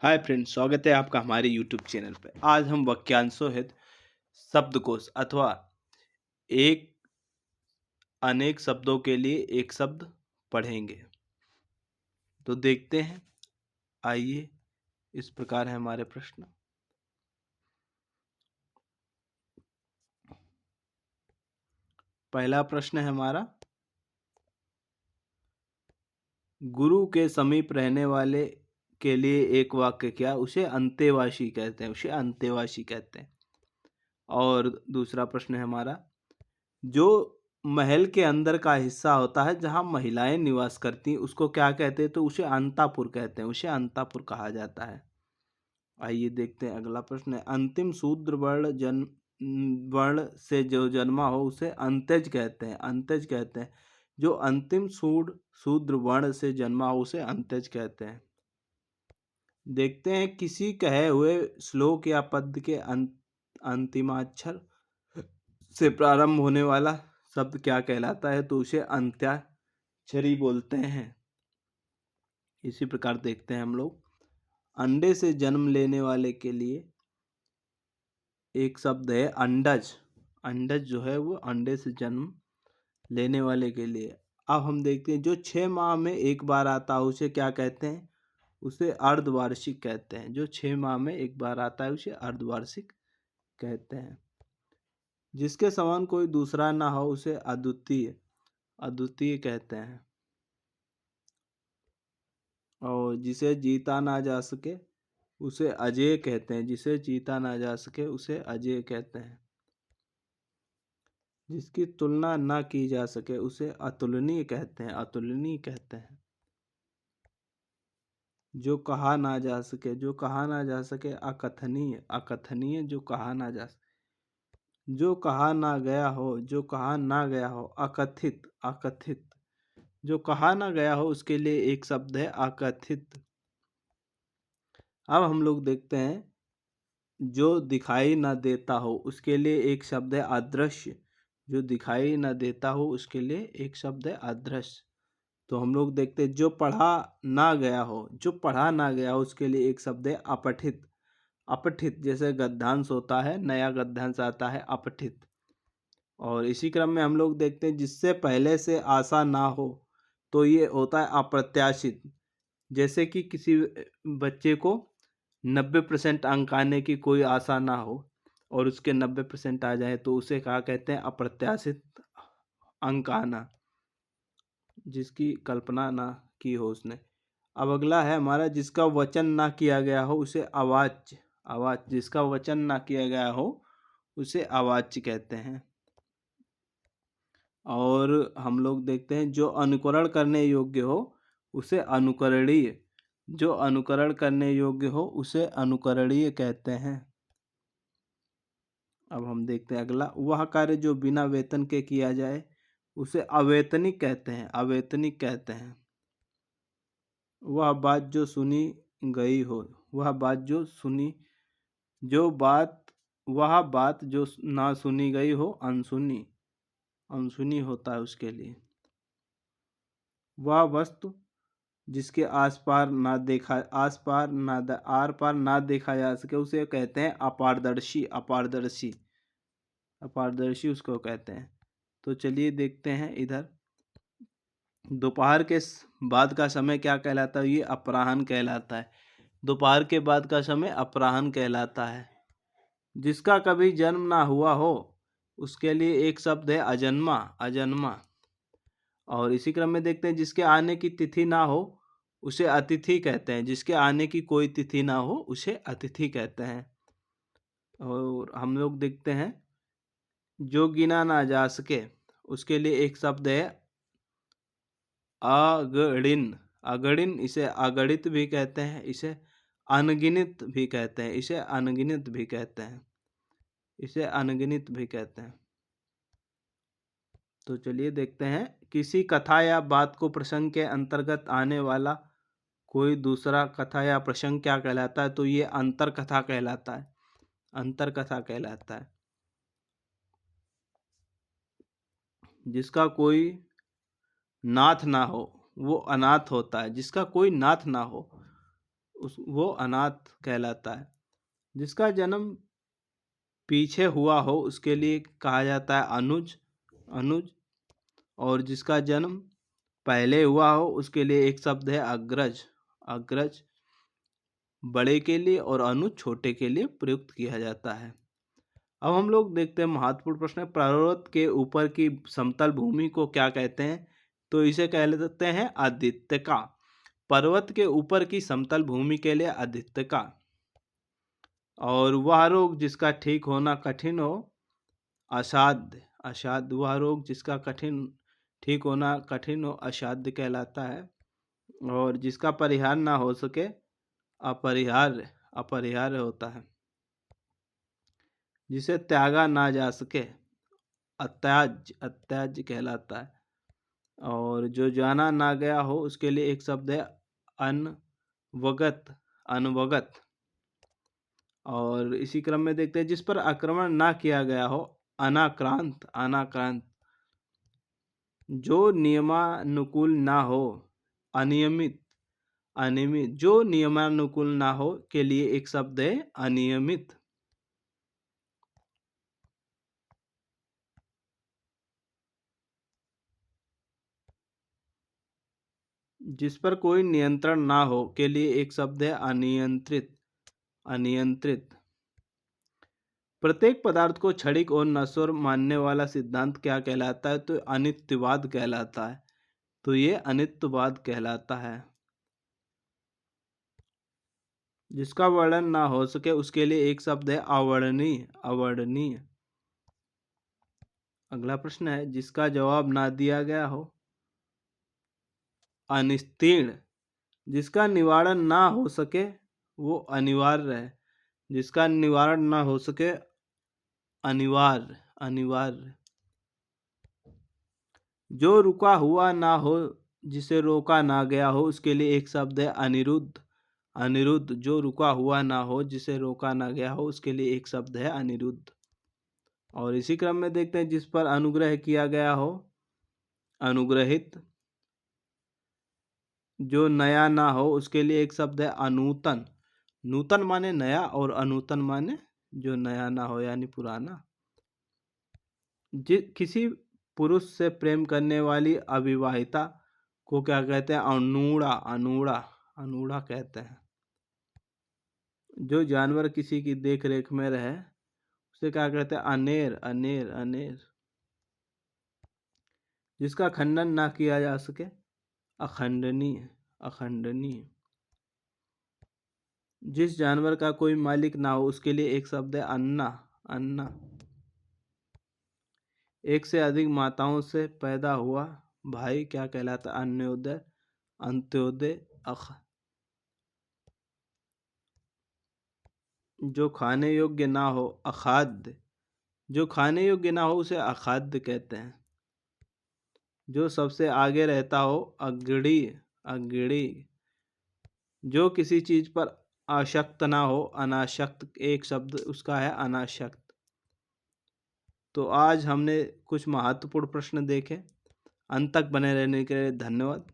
Hi friends, स्वागत है आपका हमारे यूट्यूब चैनल पे। आज हम वाक्यांशों हित शब्दकोश अथवा एक अनेक शब्दों के लिए एक शब्द पढ़ेंगे। तो देखते हैं, आइए। इस प्रकार है हमारे प्रश्न। पहला प्रश्न है हमारा, गुरु के समीप रहने वाले के लिए एक वाक्य क्या? उसे अंतेवासी कहते हैं। और दूसरा प्रश्न है हमारा, जो महल के अंदर का हिस्सा होता है जहाँ महिलाएं निवास करती हैं उसको क्या कहते हैं? तो उसे अंतापुर कहते हैं। उसे अंतापुर कहा जाता है। आइए देखते हैं, अगला प्रश्न है, अंतिम शूद्र वर्ण से जो जन्मा हो उसे अंत्यज कहते हैं। जो अंतिम शूद्र वर्ण से जन्मा हो उसे अंत्यज कहते हैं। देखते हैं, किसी कहे हुए श्लोक या पद के अंतिमाक्षर से प्रारंभ होने वाला शब्द क्या कहलाता है? तो उसे अंत्याक्षरी बोलते हैं। इसी प्रकार देखते हैं हम लोग, अंडे से जन्म लेने वाले के लिए एक शब्द है अंडज। अंडज जो है वो अंडे से जन्म लेने वाले के लिए। अब हम देखते हैं, जो 6 माह में एक बार आता है उसे क्या कहते हैं? उसे अर्धवार्षिक कहते हैं। जो 6 माह में एक बार आता है उसे अर्धवार्षिक कहते हैं। जिसके समान कोई दूसरा ना हो उसे अद्वितीय कहते हैं। और जिसे जीता ना जा सके उसे अजेय कहते हैं। उसे अजेय कहते हैं। जिसकी तुलना ना की जा सके उसे अतुलनीय कहते हैं। जो कहा ना जा सके अकथनीय। जो कहा ना जा सके, जो कहा ना गया हो अकथित। जो कहा ना गया हो उसके लिए एक शब्द है अकथित। अब हम लोग देखते हैं, जो दिखाई ना देता हो उसके लिए एक शब्द है अदृश्य। तो हम लोग देखते हैं, जो पढ़ा ना गया हो उसके लिए एक शब्द है अपठित। जैसे गद्यांश होता है, नया गद्यांश आता है अपठित। और इसी क्रम में हम लोग देखते हैं, जिससे पहले से आशा ना हो तो ये होता है अप्रत्याशित। जैसे कि किसी बच्चे को 90% अंक आने की कोई आशा ना हो और उसके 90% आ जाए तो उसे क्या कहते हैं? अप्रत्याशित अंक आना, जिसकी कल्पना ना की हो उसने। अब अगला है हमारा, जिसका वचन ना किया गया हो उसे अवाच्य जिसका वचन ना किया गया हो उसे अवाच्य कहते हैं। और हम लोग देखते हैं, जो अनुकरण करने योग्य हो उसे अनुकरणीय कहते हैं। अब हम देखते हैं अगला, वह कार्य जो बिना वेतन के किया जाए उसे अवेतनिक कहते हैं। वह बात जो सुनी गई हो वह बात जो ना सुनी गई हो अनसुनी होता है उसके लिए। वह वस्तु जिसके आर पार ना देखा जा सके उसे कहते हैं अपारदर्शी उसको कहते हैं। तो चलिए देखते हैं इधर, दोपहर के बाद का समय क्या कहलाता है? ये अपराह्न कहलाता है। दोपहर के बाद का समय अपराह्न कहलाता है। जिसका कभी जन्म ना हुआ हो उसके लिए एक शब्द है अजन्मा। और इसी क्रम में देखते हैं, जिसके आने की तिथि ना हो उसे अतिथि कहते हैं। जिसके आने की कोई तिथि ना हो उसे अतिथि कहते हैं। और हम लोग देखते हैं, जो गिना ना जा सके उसके लिए एक शब्द है अगणिन। इसे अगणित भी कहते हैं, इसे अनगिनत भी कहते हैं। तो चलिए देखते हैं, किसी कथा या बात को प्रसंग के अंतर्गत आने वाला कोई दूसरा कथा या प्रसंग क्या कहलाता है? तो ये अंतर कथा कहलाता है। जिसका कोई नाथ ना हो वो अनाथ होता है। जिसका कोई नाथ ना हो वो अनाथ कहलाता है। जिसका जन्म पीछे हुआ हो उसके लिए कहा जाता है अनुज। अनुज। और जिसका जन्म पहले हुआ हो उसके लिए एक शब्द है अग्रज। अग्रज बड़े के लिए और अनुज छोटे के लिए प्रयुक्त किया जाता है। अब हम लोग देखते हैं महत्वपूर्ण प्रश्न है, पर्वत के ऊपर की समतल भूमि को क्या कहते हैं? तो इसे कह लेते हैं आदित्यका। पर्वत के ऊपर की समतल भूमि के लिए आदित्यका। और वह रोग जिसका ठीक होना कठिन हो, असाध्य। असाध्य वह रोग जिसका ठीक होना कठिन हो, असाध्य कहलाता है। और जिसका परिहार ना हो सके, अपरिहार्य। अपरिहार्य होता है। जिसे त्यागा ना जा सके, अत्याज्य। अत्याज्य कहलाता है। और जो जाना ना गया हो उसके लिए एक शब्द है अनवगत। अनवगत। और इसी क्रम में देखते हैं जिस पर आक्रमण ना किया गया हो, अनाक्रांत। अनाक्रांत। जो नियमानुकूल ना हो, अनियमित। अनियमित। जो नियमानुकूल ना हो के लिए एक शब्द है अनियमित। जिस पर कोई नियंत्रण ना हो के लिए एक शब्द है अनियंत्रित। अनियंत्रित। प्रत्येक पदार्थ को क्षणिक और नश्वर मानने वाला सिद्धांत क्या कहलाता है? तो अनित्यवाद कहलाता है। तो ये अनित्यवाद कहलाता है। जिसका वर्णन ना हो सके उसके लिए एक शब्द है अवर्णनीय। अवर्णनीय। अगला प्रश्न है जिसका जवाब ना दिया गया हो, अनिस्तीर्ण। जिसका निवारण ना हो सके वो अनिवार्य है। जिसका निवारण ना हो सके, अनिवार्य। अनिवार्य। जो रुका हुआ ना हो, जिसे रोका ना गया हो उसके लिए एक शब्द है अनिरुद्ध। अनिरुद्ध। जो रुका हुआ ना हो, जिसे रोका ना गया हो उसके लिए एक शब्द है अनिरुद्ध। और इसी क्रम में देखते हैं जिस पर अनुग्रह किया गया हो, अनुग्रहित। जो नया ना हो उसके लिए एक शब्द है अनूतन। नूतन माने नया और अनूतन माने जो नया ना हो यानी पुराना। किसी पुरुष से प्रेम करने वाली अविवाहिता को क्या कहते हैं? अनूढ़ा। अनूढ़ा। अनूढ़ा कहते हैं। जो जानवर किसी की देख रेख में रहे उसे क्या कहते हैं? अनेर। अनेर। अनेर। जिसका खंडन ना किया जा सके, अखंडनीय। अखंडनीय। जिस जानवर का कोई मालिक ना हो उसके लिए एक शब्द है अन्ना। अन्ना। एक से अधिक माताओं से पैदा हुआ भाई क्या कहलाता? अन्योदय। अंत्योदय। जो खाने योग्य ना हो, अखाद्य। जो खाने योग्य ना हो उसे अखाद्य कहते हैं। जो सबसे आगे रहता हो, अग्रणी। अग्रणी। जो किसी चीज पर आशक्त ना हो, अनाशक्त। एक शब्द उसका है अनाशक्त। तो आज हमने कुछ महत्वपूर्ण प्रश्न देखे। अंत तक बने रहने के लिए धन्यवाद।